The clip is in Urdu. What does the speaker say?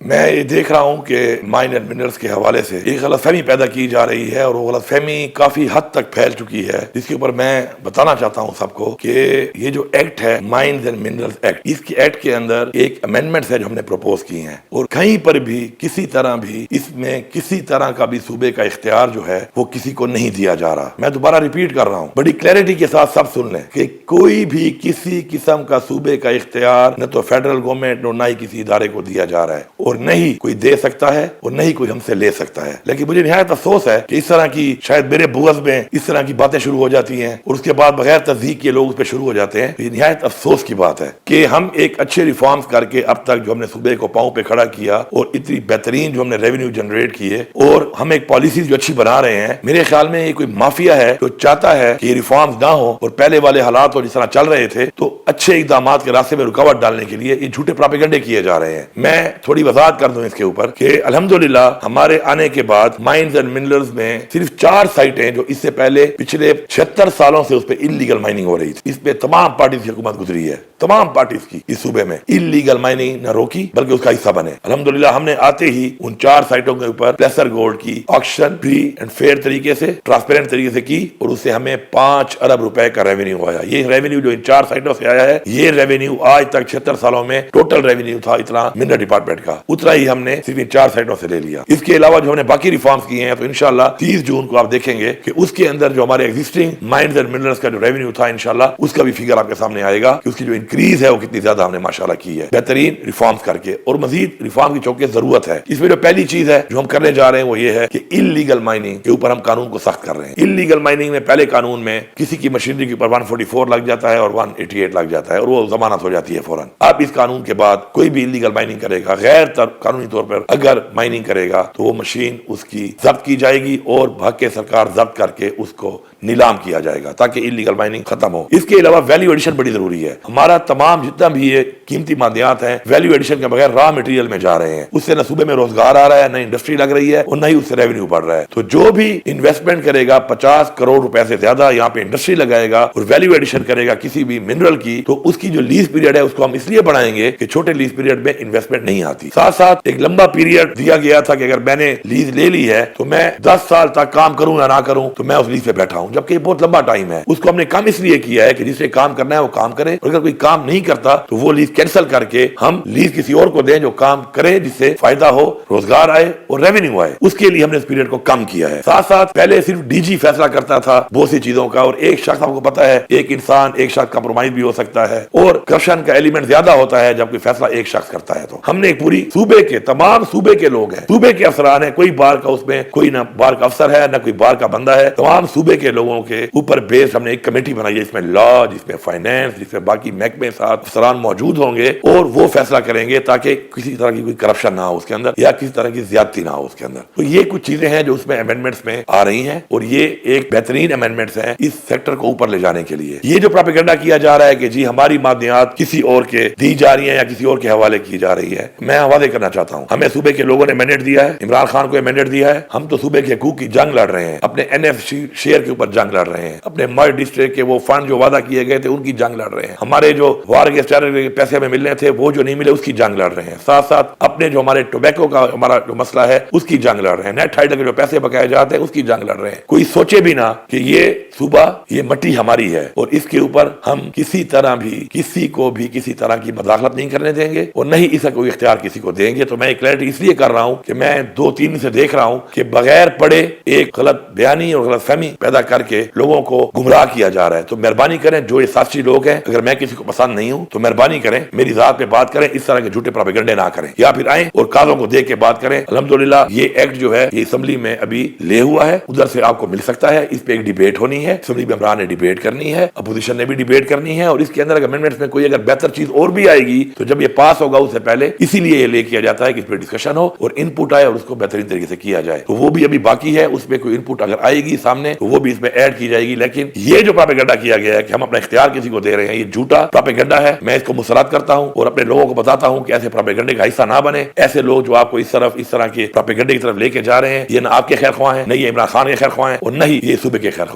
میں یہ دیکھ رہا ہوں کہ مائن اینڈ منرلز کے حوالے سے ایک غلط فہمی پیدا کی جا رہی ہے، اور وہ غلط فہمی کافی حد تک پھیل چکی ہے، جس کے اوپر میں بتانا چاہتا ہوں سب کو کہ یہ جو ایکٹ ہے مائنز اینڈ منرلز ایکٹ، اس کی ایکٹ کے اندر ایک امینڈمنٹس ہے جو ہم نے پروپوز کی ہیں، اور کہیں پر بھی کسی طرح بھی اس میں کسی طرح کا بھی صوبے کا اختیار جو ہے وہ کسی کو نہیں دیا جا رہا۔ میں دوبارہ ریپیٹ کر رہا ہوں، بڑی کلیئرٹی کے ساتھ سب سن لیں کہ کوئی بھی کسی قسم کا صوبے کا اختیار نہ تو فیڈرل گورنمنٹ نہ ہی کسی ادارے کو دیا جا رہا ہے، اور نہ ہی کوئی دے سکتا ہے اور نہ ہی کوئی ہم سے لے سکتا ہے۔ لیکن مجھے نہایت افسوس ہے کہ اس طرح کی شاید میرے بغض میں اس طرح کی باتیں شروع ہو جاتی ہیں، اور اس کے بعد بغیر تصدیق کے لوگ اس پہ شروع ہو جاتے ہیں۔ یہ نہایت افسوس کی بات ہے کہ ہم ایک اچھے ریفارمز کر کے اب تک جو ہم نے صوبے کو پاؤں پہ کھڑا کیا، اور اتنی بہترین جو ہم نے ریونیو جنریٹ کیے، اور ہم ایک پالیسیز جو اچھی بنا رہے ہیں، میرے خیال میں یہ کوئی مافیا ہے جو چاہتا ہے کہ یہ ریفارمز نہ ہو اور پہلے والے حالات جس طرح چل رہے تھے، تو اچھے اقدامات کے راستے میں رکاوٹ ڈالنے کے لیے یہ جھوٹے پراپیگنڈے کیے جا رہے ہیں۔ میں تھوڑی وضاحت کر دوں اس کے اوپر کہ الحمدللہ ہمارے آنے کے بعد مائنز اینڈ منرلز میں صرف 4 سائٹیں جو اس سے پہلے پچھلے 76 سالوں سے اس پہ انلیگل مائننگ ہو رہی تھی، اس پہ تمام پارٹیز کی حکومت گزری ہے، تمام پارٹیز کی اس صوبے میں انلیگل مائننگ نہ روکی بلکہ اس کا حصہ بنے۔ الحمدللہ ہم نے آتے ہی ان 4 سائٹوں کے اوپر پلیسر گولڈ کی آکشن فری اینڈ فیئر طریقے سے، ٹرانسپیرنٹ طریقے سے کی، اور اس سے ہمیں 5 ارب روپے کا ریونیو آیا۔ یہ ریونیو جو ان 4 سائٹوں سے آیا ہے، یہ ریونیو آج تک 76 سالوں میں ٹوٹل ریونیو تھا اتنا منرل ڈپارٹمنٹ کا، اتنا ہی ہم نے صرف ان 4 سائٹوں سے لے لیا۔ اس کے علاوہ جو ہم نے باقی ریفارمز کیے ہیں، تو انشاءاللہ 30 جون کو آپ دیکھیں گے کہ اس کے اندر جو ہمارے ایگزسٹنگ مائنز اینڈ منرلز کا جو ریونیو تھا، انشاءاللہ اس کا بھی فگر آپ کے سامنے آئے گا کہ اس کی جو انکریز ہے وہ کتنی زیادہ ہم نے ماشاءاللہ کی ہے، بہترین ریفارمز کر کے، اور مزید ریفارم کی چونکہ ضرورت ہے۔ اس میں جو پہلی چیز ہے جو ہم کرنے جا رہے ہیں وہ یہ ہے کہ انلیگل مائننگ کے اوپر ہم قانون کو سخت کر رہے ہیں۔ انلیگل مائننگ میں پہلے قانون میں کسی کی مشینری کے اوپر 144 لگ جاتا ہے اور 188 لگ جاتا ہے، اور وہ ضمانت ہو جاتی ہے فوراً۔ اب اس قانون کے بعد کوئی بھی انلیگل مائننگ کرے گا، غیر قانونی طور پر اگر مائننگ کرے گا، تو وہ مشین اس کی ضبط کی جائے گی اور بھاگ کے سرکار ضبط کر کے اس کو نیلام کیا جائے گا تاکہ انلیگل مائننگ ختم ہو۔ اس کے علاوہ ویلیو ایڈیشن بڑی ضروری ہے۔ ہمارا تمام جتنا بھی یہ قیمتی مادیات ہیں، ویلیو ایڈیشن کے بغیر را مٹیریل میں جا رہے ہیں، اس سے نہ صوبے میں روزگار آ رہا ہے، نہ انڈسٹری لگ رہی ہے، اور نہ ہی اس سے ریونیو بڑھ رہا ہے۔ تو جو بھی انویسٹمنٹ کرے گا 50 کروڑ روپے سے زیادہ یہاں پہ انڈسٹری لگائے گا اور ویلیو ایڈیشن کرے گا کسی بھی منرل کی، تو اس کی جو لیز پیریڈ ہے اس کو ہم اس لیے بڑھائیں گے کہ چھوٹے لیز پیریڈ میں انویسٹمنٹ نہیں آتی۔ ساتھ ساتھ ایک لمبا پیریڈ دیا گیا تھا کہ اگر میں نے لیز لے لی ہے تو میں 10 سال تک کام کروں یا نہ کروں تو میں اس لیز پہ بیٹھا ہوں، جبکہ یہ بہت لمبا ٹائم ہے۔ اس کو ہم نے کم اس لیے کیا ہے کہ جسے کام کرنا ہے وہ کام کرے، اور اگر کوئی کام نہیں کرتا تو وہ لیز کینسل کر کے ہم لیز کسی اور کو دیں جو کام کرے، جس سے فائدہ ہو، روزگار آئے اور ریونیو آئے۔ اس کے لیے ہم نے اس پیریڈ کو کم کیا ہے۔ ساتھ ساتھ پہلے صرف ڈی جی فیصلہ کرتا تھا بہت سی چیزوں کا، اور ایک شخص آپ کو پتا ہے ایک انسان ایک شخص کمپرومائز بھی ہو سکتا ہے، اور کرپشن کا ایلیمنٹ زیادہ ہوتا ہے جب کوئی فیصلہ ایک شخص کرتا ہے۔ تو ہم نے ایک پوری صوبے کے تمام صوبے کے لوگ ہیں، صوبے کے افسران ہیں، کوئی بار کا اس میں کوئی نہ بار کا افسر ہے نہ کوئی بار کا بندہ ہے، تمام صوبے کے لوگوں کے اوپر بیس ہم نے ایک کمیٹی بنائی ہے، جس میں لا، جس میں فائنینس، جس میں باقی محکمے ساتھ افسران موجود ہوں گے، اور وہ فیصلہ کریں گے تاکہ کسی طرح کی کوئی کرپشن نہ ہو اس کے اندر یا کسی طرح کی زیادتی نہ ہو اس کے اندر۔ تو یہ کچھ چیزیں ہیں جو اس میں امینڈمنٹس میں آ رہی ہیں، اور یہ ایک بہترین امینڈمنٹس ہیں اس سیکٹر کو اوپر لے جانے کے لیے۔ یہ جو پروپیگنڈا کیا جا رہا ہے کہ جی ہماری مادیات کسی اور کے دی جا رہی ہیں یا کسی اور کے حوالے کی جا رہی ہے، میں واضح کرنا چاہتا ہوں ہمیں صوبے کے لوگوں نے مینڈیٹ دیا ہے، عمران خان کو مینڈیٹ دیا ہے، ہم تو صوبے کے حقوق کی جنگ لڑ رہے ہیں، اپنے این ایف شیئر کے اوپر جنگ لڑ رہے ہیں، اپنے مر ڈسٹرکٹ کے وہ فنڈ جو وعدہ کیے گئے تھے ان کی جنگ لڑ رہے ہیں، ہمارے جو وار کے پیسے ہمیں ملنے تھے وہ جو نہیں ملے اس کی جنگ لڑ رہے ہیں، ساتھ ساتھ اپنے جو ہمارے ٹوبیکو کا ہمارا جو مسئلہ ہے اس کی جنگ لڑ رہے ہیں، نیٹ ہائیڈر کے جو پیسے بقایا جاتے ہیں اس کی جنگ لڑ رہے ہیں۔ کوئی سوچے بھی نہ کہ یہ صوبہ، یہ مٹی ہماری ہے، اور اس کے اوپر ہم کسی طرح بھی کسی کو بھی کسی طرح کی مداخلت نہیں کرنے دیں گے، اور نہ ہی اس کا کوئی اختیار کسی کو دیں گے۔ تو میں کلیئرٹی اس لیے کر رہا ہوں کہ میں 2-3 دن سے دیکھ رہا ہوں کہ بغیر پڑھے ایک غلط بیانی اور غلط فہمی پیدا کر کے لوگوں کو گمراہ کیا جا رہا ہے۔ تو مہربانی کریں، جو یہ سازشی لوگ ہیں، اگر میں کسی کو پسند نہیں ہوں تو مہربانی کریں میری ذات پہ بات کریں، اس طرح کے جھوٹے پروپیگنڈے نہ کریں، یا پھر آئیں اور کاغذوں کو دیکھ کے بات کریں۔ الحمدللہ یہ ایکٹ جو ہے یہ اسمبلی میں ابھی لے ہوا ہے، ادھر سے آپ کو مل سکتا ہے، اس پہ ایک ڈیبیٹ ہونی ہے، اسمبلی ممبران نے ڈیبیٹ کرنی ہے، اپوزیشن نے بھی ڈیبیٹ کرنی ہے، اور اس کے اندر امینڈمنٹس میں کوئی اگر بہتر چیز اور بھی آئے گی تو جب یہ پاس ہوگا اس سے پہلے اسی لیے یہ لے کیا جاتا ہے کہ اس پہ ڈسکشن ہو اور ان پٹ آئے اور اس کو بہترین طریقے سے کیا جائے۔ تو وہ بھی ابھی باقی ہے، اس پہ کوئی ان پٹ اگر آئے گی سامنے تو وہ بھی اس میں ایڈ کی جائے گی۔ لیکن یہ جو پروپیگنڈا کیا گیا ہے کہ ہم اپنا اختیار کسی کو دے رہے ہیں، یہ جھوٹا پروپیگنڈا ہے۔ میں اس کو مسرات کرتا ہوں اور اپنے لوگوں کو بتاتا ہوں کہ ایسے پروپیگنڈے کا حصہ نہ بنے۔ ایسے لوگ جو آپ کو اس طرح کے پروپیگنڈے کی طرف لے کے جا رہے ہیں، یہ نہ آپ کے خیر خواہ ہیں، نہ یہ عمران خان کے خیر خواہ ہیں، اور نہ ہی یہ صوبے کے خیر خواہ ہیں۔